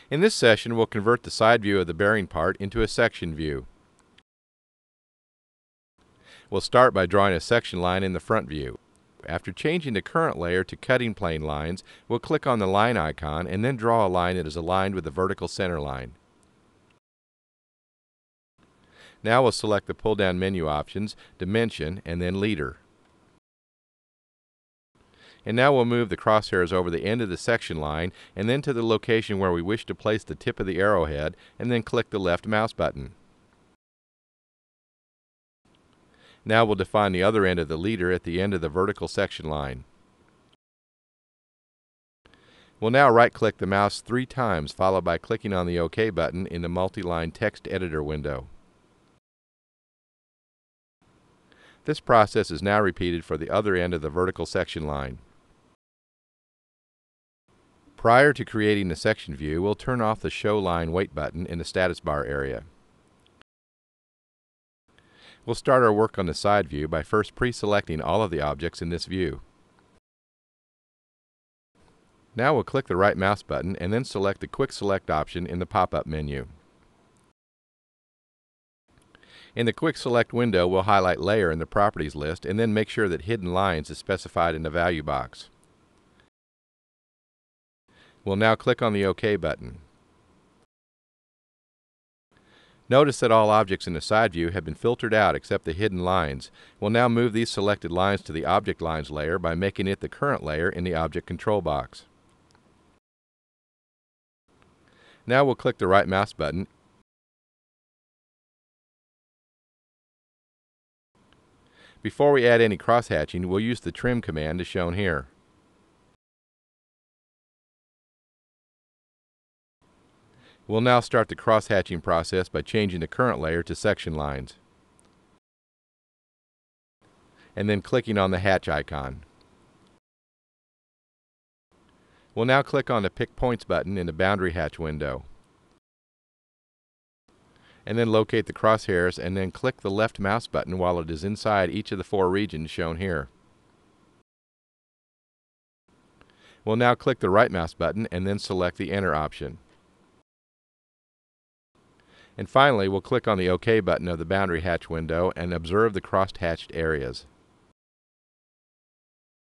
In this session, we'll convert the side view of the bearing part into a section view. We'll start by drawing a section line in the front view. After changing the current layer to cutting plane lines, we'll click on the line icon and then draw a line that is aligned with the vertical center line. Now we'll select the pull-down menu options, Dimension, and then Leader. And now we'll move the crosshairs over the end of the section line and then to the location where we wish to place the tip of the arrowhead, and then click the left mouse button. Now we'll define the other end of the leader at the end of the vertical section line. We'll now right-click the mouse 3 times, followed by clicking on the OK button in the multi-line text editor window. This process is now repeated for the other end of the vertical section line. Prior to creating the section view, we'll turn off the Show Line Weight button in the status bar area. We'll start our work on the side view by first pre-selecting all of the objects in this view. Now we'll click the right mouse button and then select the Quick Select option in the pop-up menu. In the Quick Select window, we'll highlight Layer in the Properties list and then make sure that Hidden Lines is specified in the value box. We'll now click on the OK button. Notice that all objects in the side view have been filtered out except the hidden lines. We'll now move these selected lines to the Object Lines layer by making it the current layer in the Object Control box. Now we'll click the right mouse button Before we add any cross-hatching, we'll use the Trim command as shown here. We'll now start the cross-hatching process by changing the current layer to section lines, and then clicking on the hatch icon. We'll now click on the Pick Points button in the Boundary Hatch window, and then locate the crosshairs and then click the left mouse button while it is inside each of the 4 regions shown here. We'll now click the right mouse button and then select the Enter option. And finally, we'll click on the OK button of the Boundary Hatch window and observe the crossed-hatched areas.